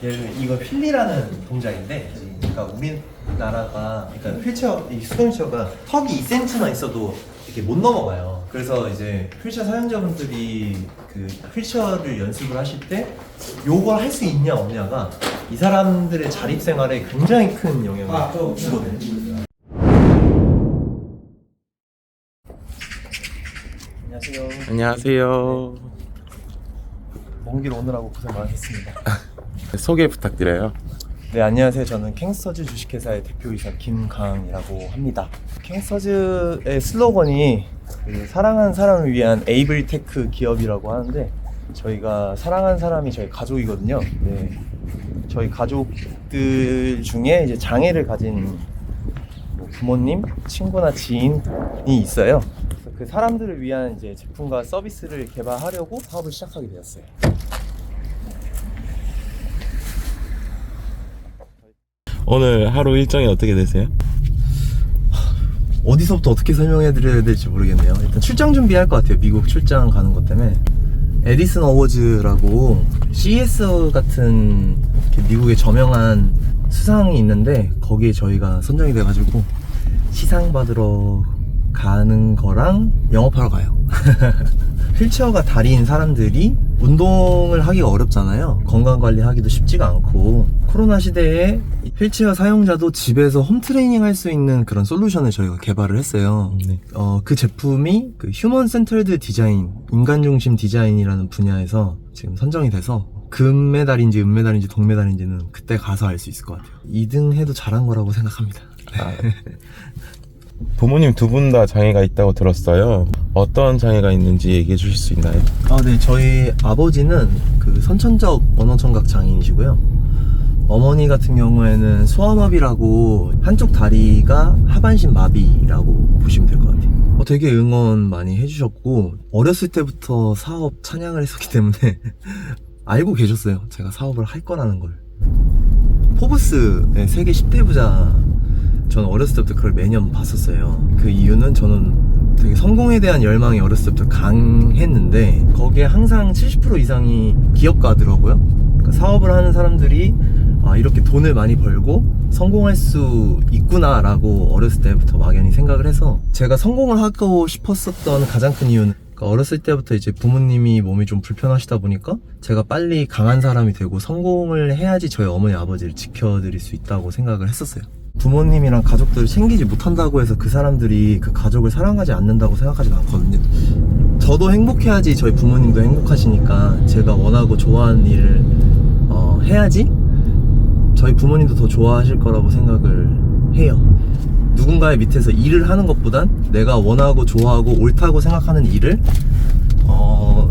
예를 들면 이거 휠리라는 동작인데, 그러니까 우리나라가 그러니까 휠체어, 이 수동휠체어가 턱이 2cm만 있어도 이렇게 못 넘어가요. 그래서 이제 휠체어 사용자분들이 그 휠체어를 연습을 하실 때 요걸 할 수 있냐 없냐가 이 사람들의 자립 생활에 굉장히 큰 영향을 주거든요. 안녕하세요. 안녕하세요. 먼 길 오느라고 고생 많으셨습니다. 소개 부탁드려요. 네, 안녕하세요. 저는 캥스터즈 주식회사의 대표이사 김강이라고 합니다. 캥스터즈의 슬로건이 사랑하는 사람을 위한 에이블 테크 기업이라고 하는데, 저희가 사랑하는 사람이 저희 가족이거든요. 네, 저희 가족들 중에 이제 장애를 가진 뭐 부모님, 친구나 지인이 있어요. 그래서 그 사람들을 위한 이제 제품과 서비스를 개발하려고 사업을 시작하게 되었어요. 오늘 하루 일정이 어떻게 되세요? 어디서부터 어떻게 설명해 드려야 될지 모르겠네요. 일단 출장 준비할 것 같아요. 미국 출장 가는 것 때문에. 에디슨 어워즈라고 CES 같은 미국의 저명한 수상이 있는데, 거기에 저희가 선정이 돼가지고 시상 받으러 가는 거랑 영업하러 가요. 휠체어가 다리인 사람들이 운동을 하기가 어렵잖아요. 건강관리 하기도 쉽지가 않고, 코로나 시대에 휠체어 사용자도 집에서 홈트레이닝 할 수 있는 그런 솔루션을 저희가 개발을 했어요. 네. 그 제품이 그 휴먼 센터드 디자인, 인간 중심 디자인이라는 분야에서 지금 선정이 돼서 금메달인지 은메달인지 동메달인지는 그때 가서 알 수 있을 것 같아요. 2등 해도 잘한 거라고 생각합니다. 부모님 두 분 다 장애가 있다고 들었어요. 어떤 장애가 있는지 얘기해 주실 수 있나요? 네. 저희 아버지는 그 선천적 언어청각 장애인이시고요. 어머니 같은 경우에는 소아마비라고 한쪽 다리가 하반신 마비라고 보시면 될 것 같아요. 되게 응원 많이 해주셨고, 어렸을 때부터 사업 찬양을 했었기 때문에 알고 계셨어요. 제가 사업을 할 거라는 걸. 포브스의 세계 10대 부자, 저는 어렸을 때부터 그걸 매년 봤었어요. 그 이유는 저는 되게 성공에 대한 열망이 어렸을 때부터 강했는데, 거기에 항상 70% 이상이 기업가더라고요. 그러니까 사업을 하는 사람들이 이렇게 돈을 많이 벌고 성공할 수 있구나 라고 어렸을 때부터 막연히 생각을 해서, 제가 성공을 하고 싶었었던 가장 큰 이유는, 그러니까 어렸을 때부터 이제 부모님이 몸이 좀 불편하시다 보니까 제가 빨리 강한 사람이 되고 성공을 해야지 저희 어머니 아버지를 지켜드릴 수 있다고 생각을 했었어요. 부모님이랑 가족들을 챙기지 못한다고 해서 그 사람들이 그 가족을 사랑하지 않는다고 생각하지는 않거든요. 저도 행복해야지 저희 부모님도 행복하시니까, 제가 원하고 좋아하는 일을 해야지 저희 부모님도 더 좋아하실 거라고 생각을 해요. 누군가의 밑에서 일을 하는 것보단 내가 원하고 좋아하고 옳다고 생각하는 일을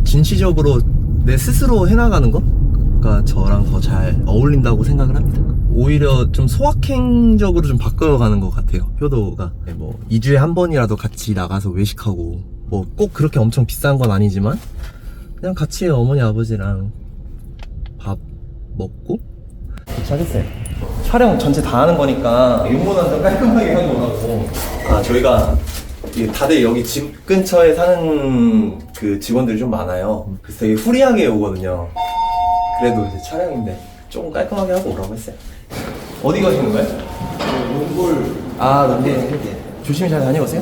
진취적으로 내 스스로 해나가는 거가 저랑 더 잘 어울린다고 생각을 합니다. 오히려 좀 소확행적으로 좀 바꿔가는 것 같아요, 효도가. 뭐 2주에 한 번이라도 같이 나가서 외식하고, 뭐 꼭 그렇게 엄청 비싼 건 아니지만 그냥 같이 어머니 아버지랑 밥 먹고. 도착했어요. 촬영 전체 다 하는 거니까 용모는 좀 깔끔하게 하는 거라고. 저희가 다들 여기 집 근처에 사는 그 직원들이 좀 많아요. 그래서 되게 후리하게 오거든요. 그래도 이제 촬영인데 조금 깔끔하게 하고 오라고 했어요. 어디 가시는 거예요? 롱볼. 롱볼. 조심히 잘 다녀오세요.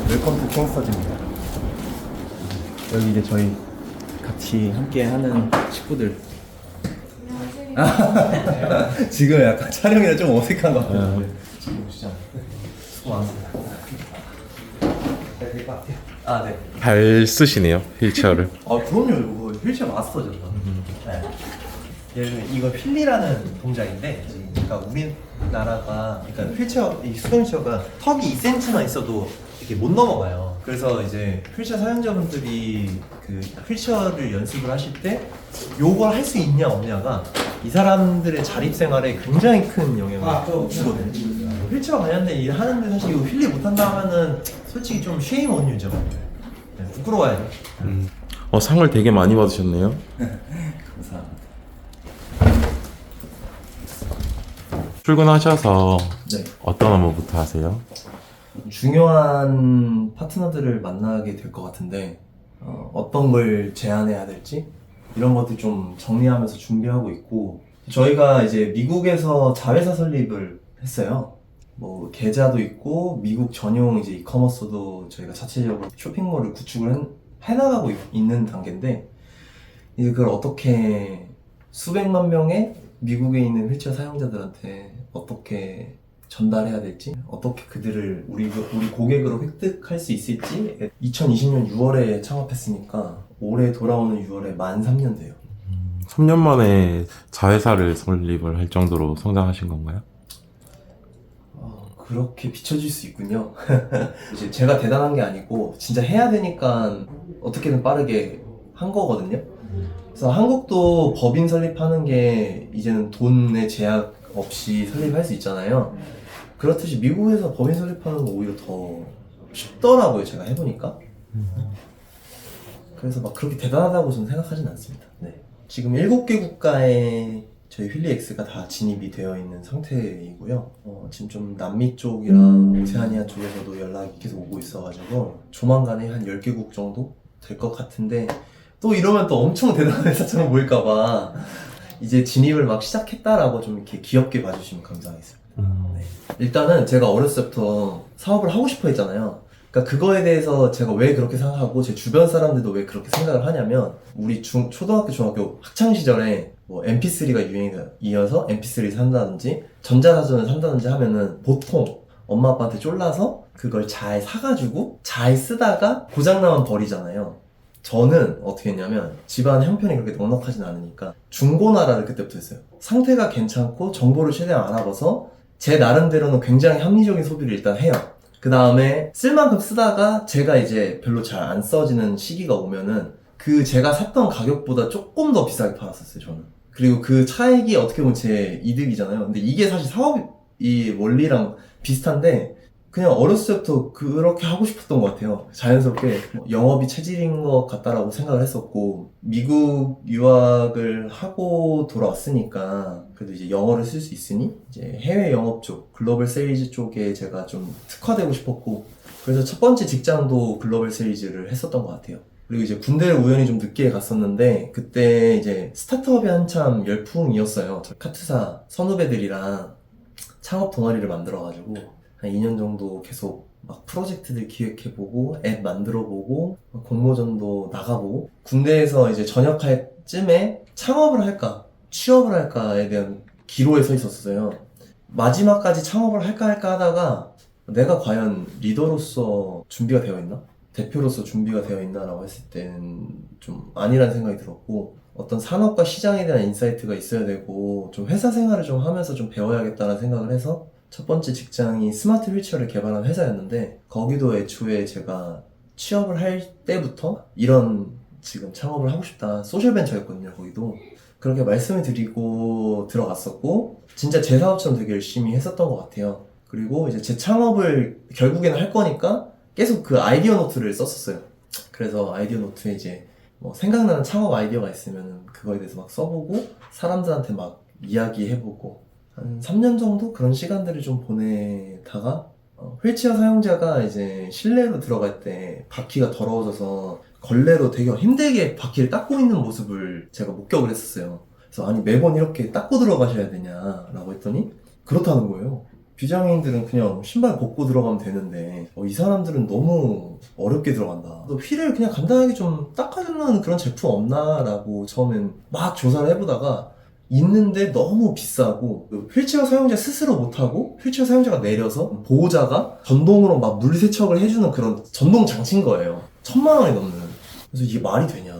웰컴 투 캥스터즈입니다. 여기 이제 저희 같이 함께 하는 식구들. 지금 약간 촬영이라 좀 어색한 것 같아요. 지금 보시죠. 수고 많습니다. 될 것 같아요. 네. 잘 쓰시네요, 휠체어를. 그럼요. 이거 휠체어 마스터죠. 네. 예를 들면 이거 휠리라는 동작인데, 그러니까 우리나라가 그러니까 휠체어, 이 수동휠체어가 턱이 2cm만 있어도 이렇게 못 넘어가요. 그래서 이제 휠체어 사용자분들이 그 휠체어를 연습을 하실 때 요걸 할 수 있냐 없냐가 이 사람들의 자립 생활에 굉장히 큰 영향을 주거든요. 휠체어 관련된 일 하는데 사실 이거 휠리 못한다 하면은 솔직히 좀 쉐임 온 유죠. 부끄러워야죠. 상을 되게 많이 받으셨네요. 감사합니다. 출근하셔서 네. 어떤 업무부터 하세요? 중요한 파트너들을 만나게 될 것 같은데, 어떤 걸 제안해야 될지 이런 것들 좀 정리하면서 준비하고 있고, 저희가 이제 미국에서 자회사 설립을 했어요. 뭐 계좌도 있고 미국 전용 이제 이커머스도 저희가 자체적으로 쇼핑몰을 구축을 해나가고 있는 단계인데, 이제 그걸 어떻게 수백만 명의 미국에 있는 휠체어 사용자들한테 어떻게 전달해야 될지, 어떻게 그들을 우리 고객으로 획득할 수 있을지. 2020년 6월에 창업했으니까 올해 돌아오는 6월에 만 3년 돼요. 3년 만에 자회사를 설립을 할 정도로 성장하신 건가요? 그렇게 비춰질 수 있군요. 이제 제가 대단한 게 아니고 진짜 해야 되니까 어떻게든 빠르게 한 거거든요. 그래서 한국도 법인 설립하는 게 이제는 돈의 제약 없이 설립할 수 있잖아요. 그렇듯이 미국에서 법인 설립하는 거 오히려 더 쉽더라고요, 제가 해보니까. 그래서 막 그렇게 대단하다고 저는 생각하진 않습니다. 네. 지금 7개 국가에 저희 휠리엑스가 다 진입이 되어 있는 상태이고요. 지금 좀 남미 쪽이랑 오세아니아 쪽에서도 연락이 계속 오고 있어가지고 조만간에 한 10개국 정도 될 것 같은데, 또 이러면 또 엄청 대단한 회사처럼 보일까봐 이제 진입을 막 시작했다라고 좀 이렇게 귀엽게 봐주시면 감사하겠습니다. 네. 일단은 제가 어렸을 때부터 사업을 하고 싶어 했잖아요. 그러니까 그거에 대해서 제가 왜 그렇게 생각하고 제 주변 사람들도 왜 그렇게 생각을 하냐면, 우리 초등학교, 중학교 학창시절에 뭐 MP3가 유행이어서 MP3를 산다든지 전자사전을 산다든지 하면은 보통 엄마 아빠한테 쫄라서 그걸 잘 사가지고 잘 쓰다가 고장나면 버리잖아요. 저는 어떻게 했냐면, 집안 형편이 그렇게 넉넉하진 않으니까 중고나라를 그때부터 했어요. 상태가 괜찮고 정보를 최대한 알아봐서 제 나름대로는 굉장히 합리적인 소비를 일단 해요. 그 다음에 쓸 만큼 쓰다가 제가 이제 별로 잘 안 써지는 시기가 오면은 그 제가 샀던 가격보다 조금 더 비싸게 팔았었어요, 저는. 그리고 그 차익이 어떻게 보면 제 이득이잖아요. 근데 이게 사실 사업이 원리랑 비슷한데, 그냥 어렸을 때부터 그렇게 하고 싶었던 것 같아요. 자연스럽게 영업이 체질인 것 같다라고 생각을 했었고, 미국 유학을 하고 돌아왔으니까 그래도 이제 영어를 쓸 수 있으니 이제 해외 영업 쪽, 글로벌 세일즈 쪽에 제가 좀 특화되고 싶었고, 그래서 첫 번째 직장도 글로벌 세일즈를 했었던 것 같아요. 그리고 이제 군대를 우연히 좀 늦게 갔었는데, 그때 이제 스타트업이 한참 열풍이었어요. 저 카투사 선후배들이랑 창업 동아리를 만들어가지고 한 2년 정도 계속 막 프로젝트들 기획해보고 앱 만들어보고 공모전도 나가보고, 군대에서 이제 전역할 쯤에 창업을 할까 취업을 할까에 대한 기로에 서 있었어요. 마지막까지 창업을 할까 하다가 내가 과연 리더로서 준비가 되어 있나? 대표로서 준비가 되어 있나라고 했을 때는 좀 아니라는 생각이 들었고, 어떤 산업과 시장에 대한 인사이트가 있어야 되고 좀 회사 생활을 좀 하면서 좀 배워야겠다는 생각을 해서 첫 번째 직장이 스마트 휠체어를 개발한 회사였는데, 거기도 애초에 제가 취업을 할 때부터 이런 지금 창업을 하고 싶다, 소셜벤처였거든요. 거기도 그렇게 말씀을 드리고 들어갔었고, 진짜 제 사업처럼 되게 열심히 했었던 것 같아요. 그리고 이제 제 창업을 결국에는 할 거니까 계속 그 아이디어 노트를 썼었어요. 그래서 아이디어 노트에 이제 뭐 생각나는 창업 아이디어가 있으면 그거에 대해서 막 써보고 사람들한테 막 이야기해보고, 한 3년 정도 그런 시간들을 좀 보내다가 휠체어 사용자가 이제 실내로 들어갈 때 바퀴가 더러워져서 걸레로 되게 힘들게 바퀴를 닦고 있는 모습을 제가 목격을 했었어요. 그래서 아니 매번 이렇게 닦고 들어가셔야 되냐라고 했더니 그렇다는 거예요. 비장애인들은 그냥 신발 벗고 들어가면 되는데 이 사람들은 너무 어렵게 들어간다. 휠을 그냥 간단하게 좀 닦아주는 그런 제품 없나? 라고 처음엔 막 조사를 해보다가 있는데 너무 비싸고, 휠체어 사용자 스스로 못하고 휠체어 사용자가 내려서 보호자가 전동으로 막 물 세척을 해주는 그런 전동 장치인 거예요. 1000만 원이 넘는. 그래서 이게 말이 되냐,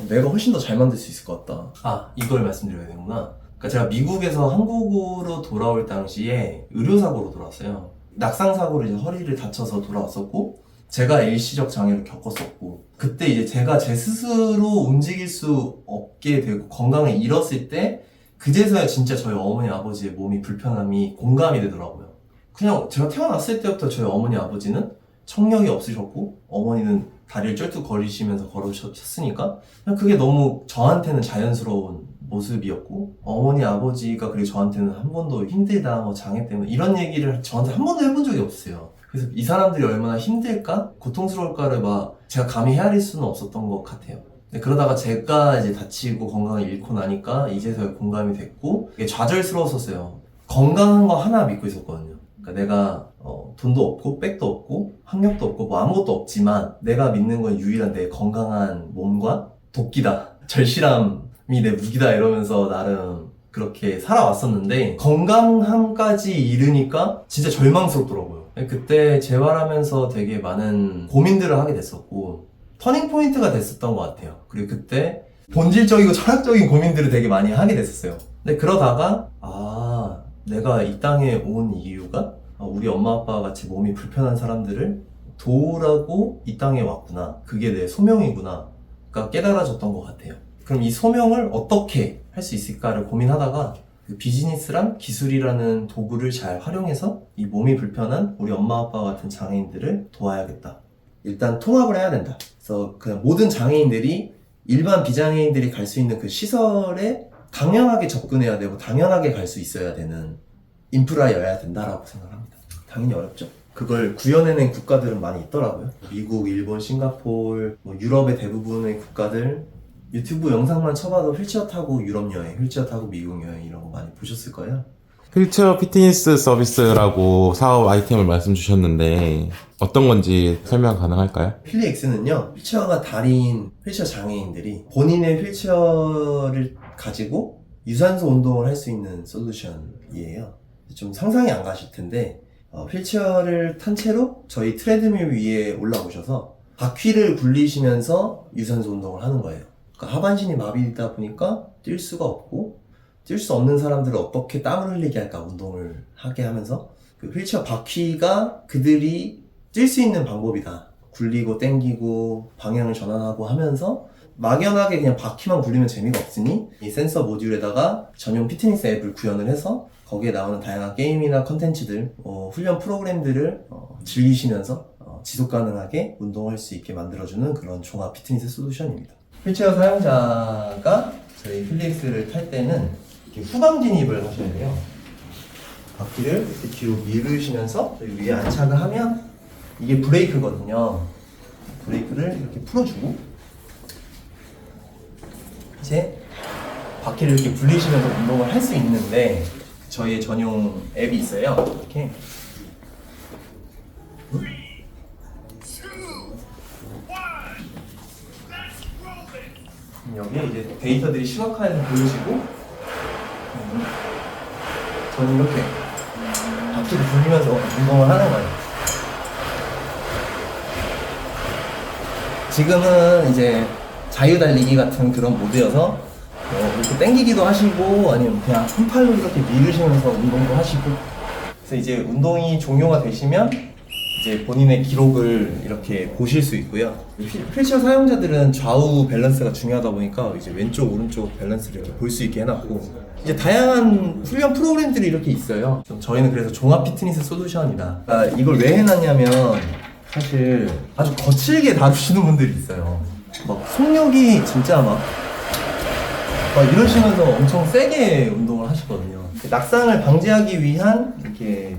내가 훨씬 더 잘 만들 수 있을 것 같다. 이걸 말씀드려야 되는구나. 그러니까 제가 미국에서 한국으로 돌아올 당시에 의료사고로 돌아왔어요. 낙상사고로 이제 허리를 다쳐서 돌아왔었고, 제가 일시적 장애를 겪었었고, 그때 이제 제가 제 스스로 움직일 수 없게 되고 건강을 잃었을 때, 그제서야 진짜 저희 어머니 아버지의 몸이 불편함이 공감이 되더라고요. 그냥 제가 태어났을 때부터 저희 어머니 아버지는 청력이 없으셨고, 어머니는 다리를 쩔뚝거리시면서 걸으셨으니까 그냥 그게 너무 저한테는 자연스러운 모습이었고, 어머니 아버지가 그리고 저한테는 한 번도 힘들다, 뭐 장애 때문에 이런 얘기를 저한테 한 번도 해본 적이 없어요. 그래서 이 사람들이 얼마나 힘들까, 고통스러울까를 막 제가 감히 헤아릴 수는 없었던 것 같아요. 근데 그러다가 제가 이제 다치고 건강을 잃고 나니까 이제서야 공감이 됐고 이게 좌절스러웠었어요. 건강한 거 하나 믿고 있었거든요. 그러니까 내가 돈도 없고 백도 없고 학력도 없고 뭐 아무것도 없지만 내가 믿는 건 유일한 내 건강한 몸과 도끼다. 절실함이 내 무기다 이러면서 나름 그렇게 살아왔었는데 건강함까지 이르니까 진짜 절망스럽더라고요. 그때 재활하면서 되게 많은 고민들을 하게 됐었고 터닝 포인트가 됐었던 것 같아요. 그리고 그때 본질적이고 철학적인 고민들을 되게 많이 하게 됐었어요. 근데 그러다가 내가 이 땅에 온 이유가 우리 엄마 아빠와 같이 몸이 불편한 사람들을 도우라고 이 땅에 왔구나. 그게 내 소명이구나가 깨달아졌던 것 같아요. 그럼 이 소명을 어떻게 할 수 있을까를 고민하다가 그 비즈니스랑 기술이라는 도구를 잘 활용해서 이 몸이 불편한 우리 엄마 아빠 같은 장애인들을 도와야겠다. 일단 통합을 해야 된다. 그래서 그냥 모든 장애인들이 일반 비장애인들이 갈 수 있는 그 시설에 당연하게 접근해야 되고 당연하게 갈 수 있어야 되는 인프라여야 된다라고 생각합니다. 당연히 어렵죠. 그걸 구현해낸 국가들은 많이 있더라고요. 미국, 일본, 싱가포르, 유럽의 대부분의 국가들 유튜브 영상만 쳐봐도 휠체어 타고 유럽 여행, 휠체어 타고 미국 여행 이런 거 많이 보셨을 거예요. 휠체어 피트니스 서비스라고 사업 아이템을 말씀 주셨는데 어떤 건지 설명 가능할까요? 필리엑스는요, 휠체어가 달인 휠체어 장애인들이 본인의 휠체어를 가지고 유산소 운동을 할 수 있는 솔루션이에요. 좀 상상이 안 가실 텐데 휠체어를 탄 채로 저희 트레드밀 위에 올라오셔서 바퀴를 굴리시면서 유산소 운동을 하는 거예요. 그러니까 하반신이 마비되다 보니까 뛸 수가 없고 뛸 수 없는 사람들을 어떻게 땀을 흘리게 할까 운동을 하게 하면서 그 휠체어 바퀴가 그들이 뛸 수 있는 방법이다. 굴리고 땡기고 방향을 전환하고 하면서 막연하게 그냥 바퀴만 굴리면 재미가 없으니 이 센서 모듈에다가 전용 피트니스 앱을 구현을 해서 거기에 나오는 다양한 게임이나 컨텐츠들, 훈련 프로그램들을 즐기시면서 지속 가능하게 운동할 수 있게 만들어주는 그런 종합 피트니스 솔루션입니다. 휠체어 사용자가 저희 필리엑스를 탈 때는 이렇게 후방 진입을 하셔야 돼요. 바퀴를 이렇게 뒤로 밀으시면서 여기 위에 안착을 하면 이게 브레이크거든요. 브레이크를 이렇게 풀어주고 이제 바퀴를 이렇게 굴리시면서 운동을 할 수 있는데 저희의 전용 앱이 있어요. 이렇게 여기에 이제 데이터들이 시각화해서 보여지고 저는 이렇게 바퀴를 굴리면서 운동을 하는 거예요. 지금은 이제 자유달리기 같은 그런 모드여서 이렇게 당기기도 하시고 아니면 그냥 한 팔로 이렇게 밀으시면서 운동도 하시고 그래서 이제 운동이 종료가 되시면 이제 본인의 기록을 이렇게 보실 수 있고요. 휠체어 사용자들은 좌우 밸런스가 중요하다 보니까 이제 왼쪽 오른쪽 밸런스를 이렇게 볼 수 있게 해놨고 이제 다양한 훈련 프로그램들이 이렇게 있어요. 저희는 그래서 종합 피트니스 솔루션이다. 그러니까 이걸 왜 해놨냐면 사실 아주 거칠게 다루시는 분들이 있어요. 막 속력이 진짜 막 이러시면서 엄청 세게 운동을 하시거든요. 낙상을 방지하기 위한 이렇게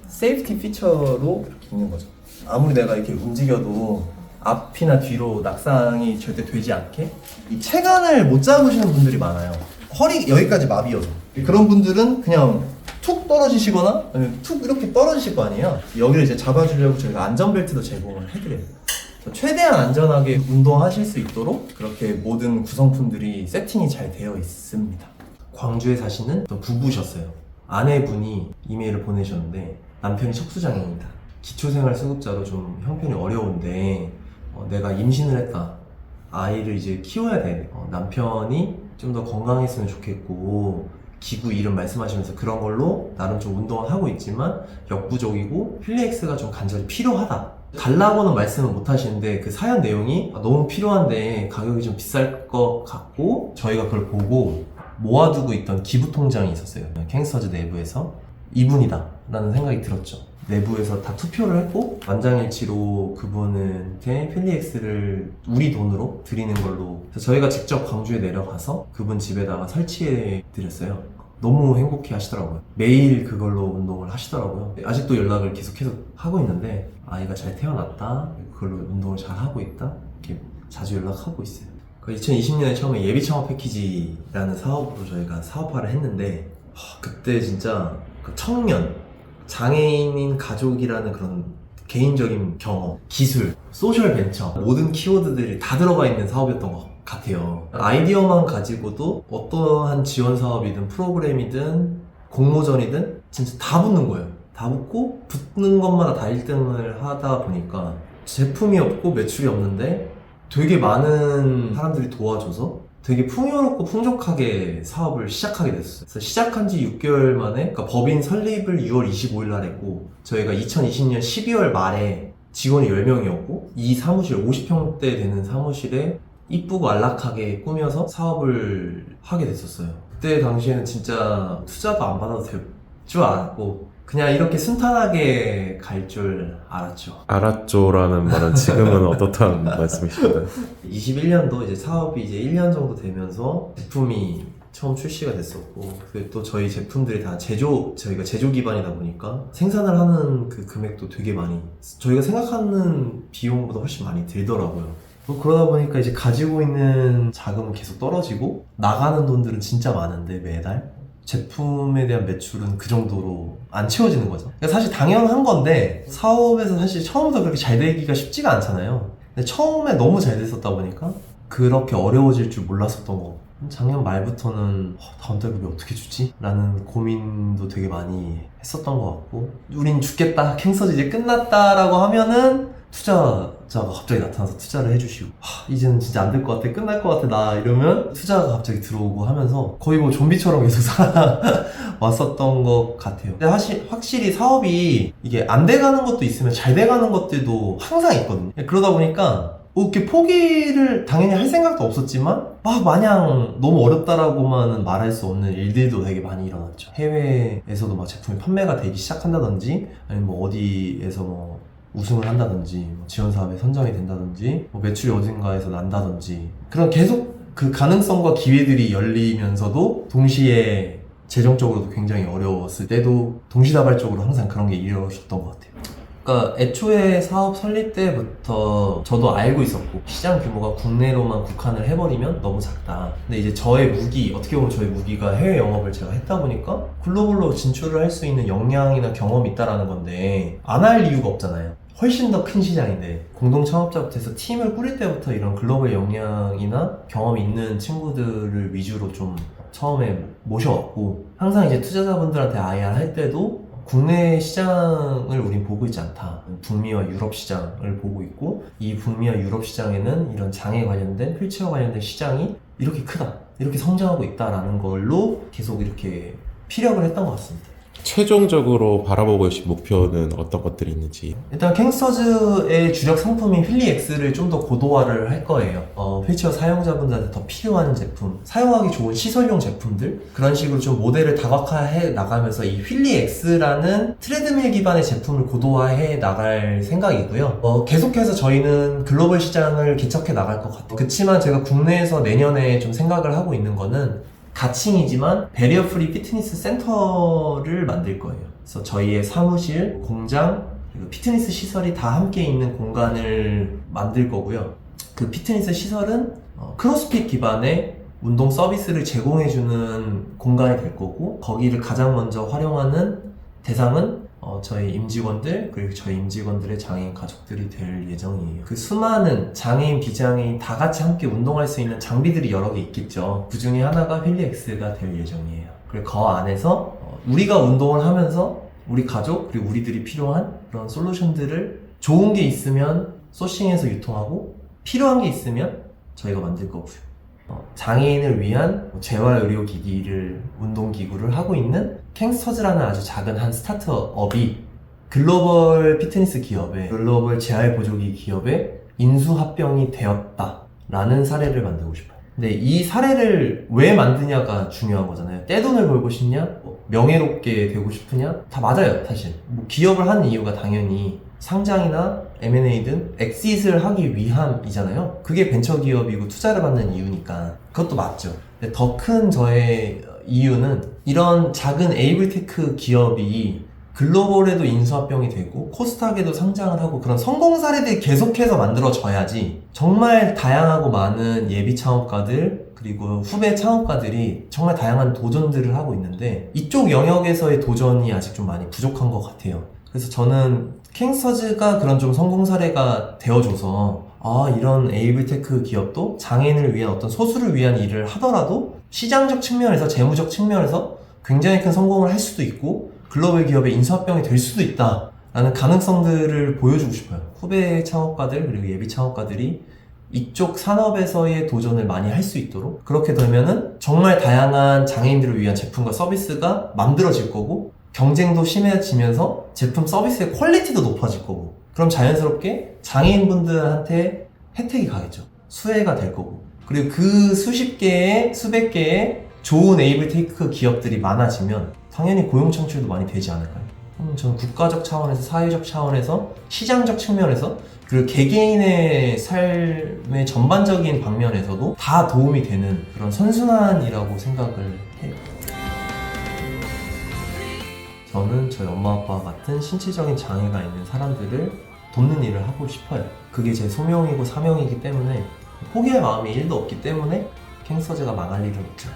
세이프티 피처로 이렇게 있는 거죠. 아무리 내가 이렇게 움직여도 앞이나 뒤로 낙상이 절대 되지 않게 이 체간을 못 잡으시는 분들이 많아요. 허리 여기까지 마비여서 그런 분들은 그냥 툭 떨어지시거나 아니면 툭 이렇게 떨어지실 거 아니에요. 여기를 이제 잡아주려고 저희가 안전벨트도 제공을 해드려요. 최대한 안전하게 운동하실 수 있도록 그렇게 모든 구성품들이 세팅이 잘 되어 있습니다. 광주에 사시는 부부셨어요. 아내분이 이메일을 보내셨는데 남편이 척수장애입니다. 기초생활수급자로 좀 형편이 어려운데 내가 임신을 했다. 아이를 이제 키워야 돼. 남편이 좀 더 건강했으면 좋겠고 기구 이름 말씀하시면서 그런 걸로 나름 좀 운동을 하고 있지만 역부족이고 필리엑스가 좀 간절히 필요하다. 달라고는 말씀을 못 하시는데 그 사연 내용이 너무 필요한데 가격이 좀 비쌀 것 같고 저희가 그걸 보고 모아두고 있던 기부 통장이 있었어요. 캥스터즈 내부에서 이분이다 라는 생각이 들었죠. 내부에서 다 투표를 했고 만장일치로 그분한테 필리엑스를 우리 돈으로 드리는 걸로 그래서 저희가 직접 광주에 내려가서 그분 집에다가 설치해 드렸어요. 너무 행복해 하시더라고요. 매일 그걸로 운동을 하시더라고요. 아직도 연락을 계속해서 하고 있는데 아이가 잘 태어났다, 그걸로 운동을 잘 하고 있다, 이렇게 자주 연락하고 있어요. 2020년에 처음에 예비 창업 패키지라는 사업으로 저희가 사업화를 했는데 그때 진짜 그 청년, 장애인인 가족이라는 그런 개인적인 경험, 기술, 소셜 벤처 모든 키워드들이 다 들어가 있는 사업이었던 것 같아요. 아이디어만 가지고도 어떠한 지원 사업이든 프로그램이든 공모전이든 진짜 다 붙는 거예요. 다 붙고 붙는 것마다 다 1등을 하다 보니까 제품이 없고 매출이 없는데 되게 많은 사람들이 도와줘서 되게 풍요롭고 풍족하게 사업을 시작하게 됐어요. 그래서 시작한 지 6개월 만에, 그러니까 법인 설립을 6월 25일 날 했고, 저희가 2020년 12월 말에 직원이 10명이었고, 이 사무실, 50평대 되는 사무실에 이쁘고 안락하게 꾸며서 사업을 하게 됐었어요. 그때 당시에는 진짜 투자도 안 받아도 될 줄 알았고, 그냥 이렇게 순탄하게 갈 줄 알았죠. 알았죠라는 말은 지금은 어떻다는 말씀이십니까? 21년도 이제 사업이 이제 1년 정도 되면서 제품이 처음 출시가 됐었고, 그리고 또 저희 제품들이 다 저희가 제조 기반이다 보니까 생산을 하는 그 금액도 되게 많이, 저희가 생각하는 비용보다 훨씬 많이 들더라고요. 그러다 보니까 이제 가지고 있는 자금은 계속 떨어지고, 나가는 돈들은 진짜 많은데 매달 제품에 대한 매출은 그 정도로 안 채워지는 거죠. 그러니까 사실 당연한 건데 사업에서 사실 처음부터 그렇게 잘 되기가 쉽지가 않잖아요. 근데 처음에 너무 잘 됐었다 보니까 그렇게 어려워질 줄 몰랐었던 거. 작년 말부터는 다음 달 급여 어떻게 주지? 라는 고민도 되게 많이 했었던 것 같고, 우린 죽겠다, 캔서즈 이제 끝났다라고 하면은 투자자가 갑자기 나타나서 투자를 해주시고, 이제는 진짜 안 될 것 같아, 끝날 것 같아 나 이러면 투자가 갑자기 들어오고 하면서 거의 뭐 좀비처럼 계속 살아왔었던 것 같아요. 근데 확실히 사업이 이게 안 돼가는 것도 있으면 잘 돼가는 것들도 항상 있거든요. 그러다 보니까 이렇게 포기를 당연히 할 생각도 없었지만 막 마냥 너무 어렵다라고만은 말할 수 없는 일들도 되게 많이 일어났죠. 해외에서도 막 제품이 판매가 되기 시작한다든지, 아니면 뭐 어디에서 뭐 우승을 한다든지, 뭐 지원 사업에 선정이 된다든지, 뭐 매출이 어딘가에서 난다든지, 그런 계속 그 가능성과 기회들이 열리면서도 동시에 재정적으로도 굉장히 어려웠을 때도 동시다발적으로 항상 그런 게 이루어졌던 것 같아요. 그러니까 애초에 사업 설립 때부터 저도 알고 있었고, 시장 규모가 국내로만 국한을 해버리면 너무 작다. 근데 이제 저의 무기, 어떻게 보면 저의 무기가 해외 영업을 제가 했다 보니까 글로벌로 진출을 할 수 있는 역량이나 경험이 있다라는 건데 안 할 이유가 없잖아요. 훨씬 더 큰 시장인데, 공동 창업자부터 해서 팀을 꾸릴 때부터 이런 글로벌 역량이나 경험이 있는 친구들을 위주로 좀 처음에 모셔왔고, 항상 이제 투자자분들한테 IR 할 때도 국내 시장을 우린 보고 있지 않다. 북미와 유럽 시장을 보고 있고, 이 북미와 유럽 시장에는 이런 장애 관련된, 휠체어 관련된 시장이 이렇게 크다, 이렇게 성장하고 있다라는 걸로 계속 이렇게 피력을 했던 것 같습니다. 최종적으로 바라보고 계신 목표는 어떤 것들이 있는지. 일단 캥스터즈의 주력 상품인 휠리X를 좀 더 고도화를 할 거예요. 휠체어 사용자분들한테 더 필요한 제품, 사용하기 좋은 시설용 제품들, 그런 식으로 좀 모델을 다각화해 나가면서 이 휠리X라는 트레드밀 기반의 제품을 고도화해 나갈 생각이고요. 계속해서 저희는 글로벌 시장을 개척해 나갈 것 같아요. 그치만 제가 국내에서 내년에 좀 생각을 하고 있는 거는 가칭이지만 베리어 프리 피트니스 센터를 만들 거예요. 그래서 저희의 사무실, 공장, 그리고 피트니스 시설이 다 함께 있는 공간을 만들 거고요. 그 피트니스 시설은 크로스핏 기반의 운동 서비스를 제공해주는 공간이 될 거고, 거기를 가장 먼저 활용하는 대상은 저희 임직원들, 그리고 저희 임직원들의 장애인 가족들이 될 예정이에요. 그 수많은 장애인, 비장애인 다 같이 함께 운동할 수 있는 장비들이 여러 개 있겠죠. 그 중에 하나가 휠리X가 될 예정이에요. 그리고 그 안에서 우리가 운동을 하면서 우리 가족, 그리고 우리들이 필요한 그런 솔루션들을 좋은 게 있으면 소싱해서 유통하고, 필요한 게 있으면 저희가 만들 거고요. 장애인을 위한 재활의료기기를, 운동기구를 하고 있는 캥스터즈라는 아주 작은 한 스타트업이 글로벌 피트니스 기업에, 글로벌 재활보조기 기업에 인수합병이 되었다라는 사례를 만들고 싶어요. 근데 이 사례를 왜 만드냐가 중요한 거잖아요. 떼돈을 벌고 싶냐? 명예롭게 되고 싶으냐? 다 맞아요, 사실. 기업을 하는 이유가 당연히 상장이나 M&A든 엑싯을 하기 위함이잖아요. 그게 벤처기업이고 투자를 받는 이유니까 그것도 맞죠. 근데 더 큰 저의 이유는 이런 작은 에이블테크 기업이 글로벌에도 인수합병이 되고 코스닥에도 상장을 하고 그런 성공 사례들이 계속해서 만들어져야지 정말 다양하고 많은 예비 창업가들 그리고 후배 창업가들이 정말 다양한 도전들을 하고 있는데 이쪽 영역에서의 도전이 아직 좀 많이 부족한 것 같아요. 그래서 저는 킹서즈가 그런 좀 성공 사례가 되어줘서 이런 에이블테크 기업도 장애인을 위한 어떤 소수를 위한 일을 하더라도 시장적 측면에서 재무적 측면에서 굉장히 큰 성공을 할 수도 있고 글로벌 기업의 인수합병이 될 수도 있다 라는 가능성들을 보여주고 싶어요. 후배 창업가들 그리고 예비 창업가들이 이쪽 산업에서의 도전을 많이 할 수 있도록 그렇게 되면은 정말 다양한 장애인들을 위한 제품과 서비스가 만들어질 거고 경쟁도 심해지면서 제품 서비스의 퀄리티도 높아질 거고 그럼 자연스럽게 장애인분들한테 혜택이 가겠죠. 수혜가 될 거고 그리고 그 수십 개의 수백 개의 좋은 에이블테크 기업들이 많아지면 당연히 고용 창출도 많이 되지 않을까요? 저는 국가적 차원에서 사회적 차원에서 시장적 측면에서 그리고 개개인의 삶의 전반적인 방면에서도 다 도움이 되는 그런 선순환이라고 생각을 해요. 저는 저희 엄마 아빠 같은 신체적인 장애가 있는 사람들을 돕는 일을 하고 싶어요. 그게 제 소명이고 사명이기 때문에 포기할 마음이 1도 없기 때문에 킹서즈가 망할 일은 없죠.